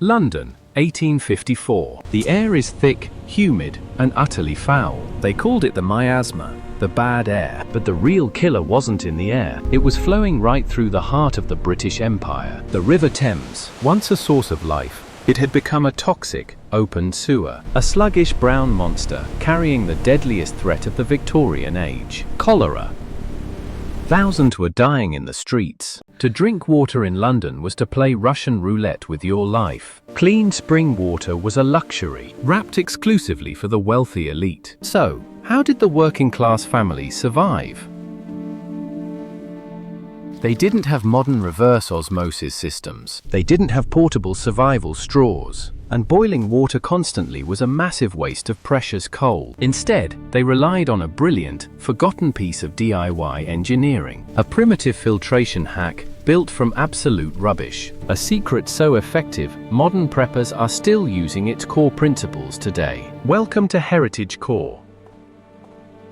London, 1854. The air is thick, humid, and utterly foul. They called it the miasma, the bad air. But the real killer wasn't in the air. It was flowing right through the heart of the British Empire. The River Thames, once a source of life, it had become a toxic, open sewer. A sluggish brown monster carrying the deadliest threat of the Victorian age: cholera. Thousands were dying in the streets. To drink water in London was to play Russian roulette with your life. Clean spring water was a luxury, wrapped exclusively for the wealthy elite. So, how did the working class families survive? They didn't have modern reverse osmosis systems. They didn't have portable survival straws. And boiling water constantly was a massive waste of precious coal. Instead, they relied on a brilliant, forgotten piece of DIY engineering. A primitive filtration hack built from absolute rubbish. A secret so effective, modern preppers are still using its core principles today. Welcome to Heritage Core.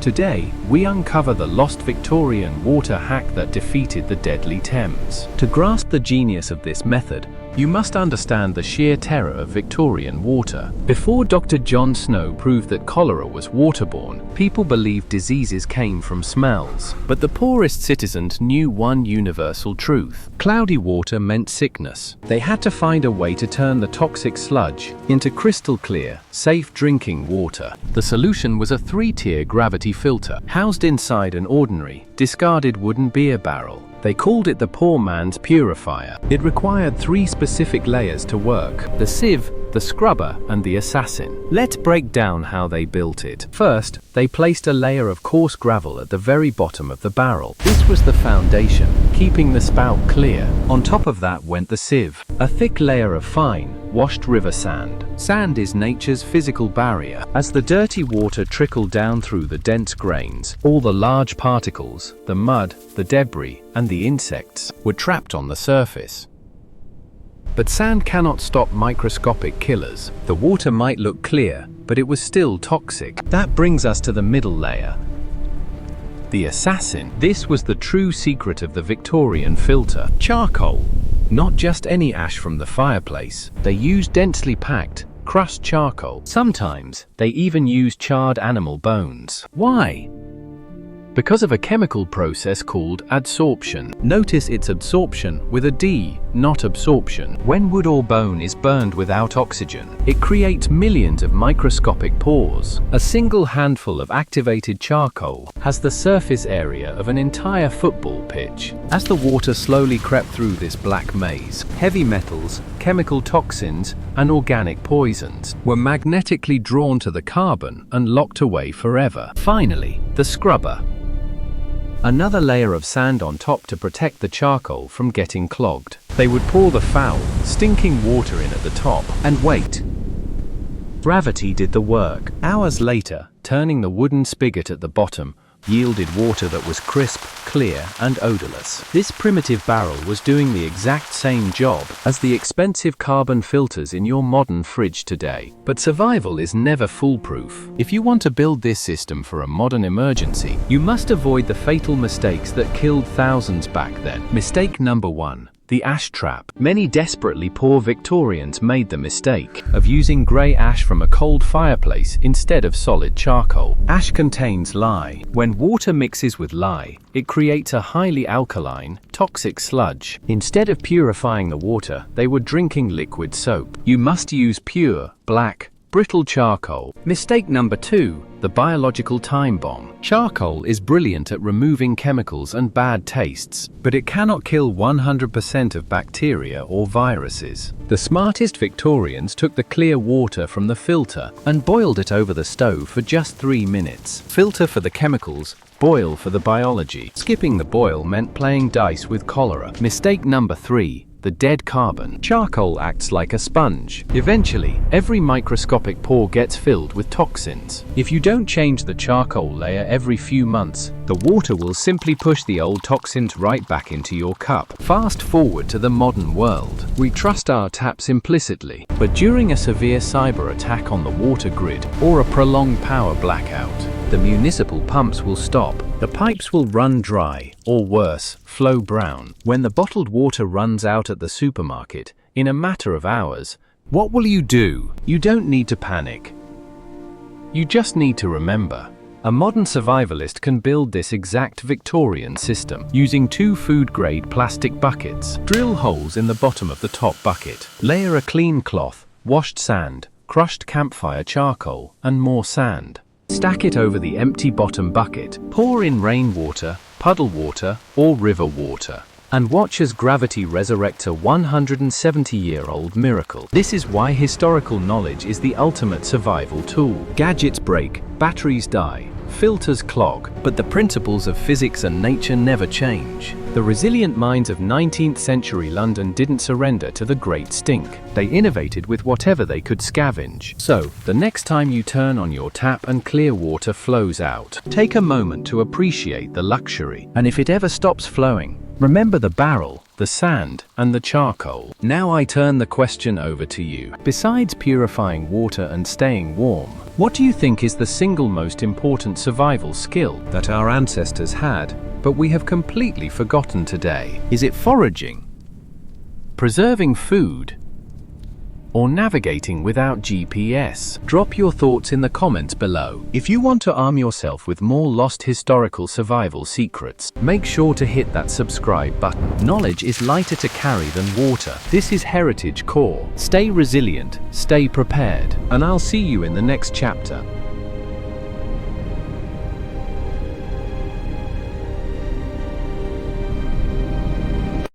Today, we uncover the lost Victorian water hack that defeated the deadly Thames. To grasp the genius of this method, you must understand the sheer terror of Victorian water. Before Dr. John Snow proved that cholera was waterborne, people believed diseases came from smells. But the poorest citizens knew one universal truth: cloudy water meant sickness. They had to find a way to turn the toxic sludge into crystal clear, safe drinking water. The solution was a 3-tier gravity filter, housed inside an ordinary, discarded wooden beer barrel. They called it the poor man's purifier. It required 3 specific layers to work: the sieve, the scrubber, and the assassin. Let's break down how they built it. First, they placed a layer of coarse gravel at the very bottom of the barrel. This was the foundation, keeping the spout clear. On top of that went the sieve, a thick layer of fine, washed river sand. Sand is nature's physical barrier. As the dirty water trickled down through the dense grains, all the large particles, the mud, the debris, and the insects were trapped on the surface. But sand cannot stop microscopic killers. The water might look clear, but it was still toxic. That brings us to the middle layer, the assassin. This was the true secret of the Victorian filter: charcoal. Not just any ash from the fireplace. They used densely packed, crushed charcoal. Sometimes, they even used charred animal bones. Why? Because of a chemical process called adsorption. Notice it's absorption with a D, not absorption. When wood or bone is burned without oxygen, it creates millions of microscopic pores. A single handful of activated charcoal has the surface area of an entire football pitch. As the water slowly crept through this black maze, heavy metals, chemical toxins, and organic poisons were magnetically drawn to the carbon and locked away forever. Finally, the scrubber. Another layer of sand on top to protect the charcoal from getting clogged. They would pour the foul, stinking water in at the top and wait. Gravity did the work. Hours later, turning the wooden spigot at the bottom yielded water that was crisp, clear, and odorless. This primitive barrel was doing the exact same job as the expensive carbon filters in your modern fridge today. But survival is never foolproof. If you want to build this system for a modern emergency, you must avoid the fatal mistakes that killed thousands back then. Mistake number 1. The ash trap. Many desperately poor Victorians made the mistake of using grey ash from a cold fireplace instead of solid charcoal. Ash contains lye. When water mixes with lye, it creates a highly alkaline, toxic sludge. Instead of purifying the water, they were drinking liquid soap. You must use pure, black, brittle charcoal. Mistake number 2. The biological time bomb. Charcoal is brilliant at removing chemicals and bad tastes, but it cannot kill 100% of bacteria or viruses. The smartest Victorians took the clear water from the filter and boiled it over the stove for just 3 minutes. Filter for the chemicals, boil for the biology. Skipping the boil meant playing dice with cholera. Mistake number 3. The dead carbon. Charcoal acts like a sponge. Eventually, every microscopic pore gets filled with toxins. If you don't change the charcoal layer every few months, the water will simply push the old toxins right back into your cup. Fast forward to the modern world. We trust our taps implicitly, but during a severe cyber attack on the water grid or a prolonged power blackout, the municipal pumps will stop. The pipes will run dry, or worse, flow brown. When the bottled water runs out at the supermarket, in a matter of hours, What will you do? You don't need to panic. You just need to remember. A modern survivalist can build this exact Victorian system using 2 food-grade plastic buckets. Drill holes in the bottom of the top bucket. Layer a clean cloth, washed sand, crushed campfire charcoal, and more sand. Stack it over the empty bottom bucket. Pour in rainwater, puddle water, or river water, and watch as gravity resurrects a 170-year-old miracle. This is why historical knowledge is the ultimate survival tool. Gadgets break, batteries die, filters clog, but the principles of physics and nature never change. The resilient minds of 19th century London didn't surrender to the Great Stink. They innovated with whatever they could scavenge. So, the next time you turn on your tap and clear water flows out, take a moment to appreciate the luxury. And if it ever stops flowing, remember the barrel, the sand, and the charcoal. Now I turn the question over to you. Besides purifying water and staying warm, what do you think is the single most important survival skill that our ancestors had, but we have completely forgotten today? Is it foraging, preserving food, or navigating without GPS? Drop your thoughts in the comments below. If you want to arm yourself with more lost historical survival secrets, make sure to hit that subscribe button. Knowledge is lighter to carry than water. This is Heritage Core. Stay resilient, stay prepared, and I'll see you in the next chapter.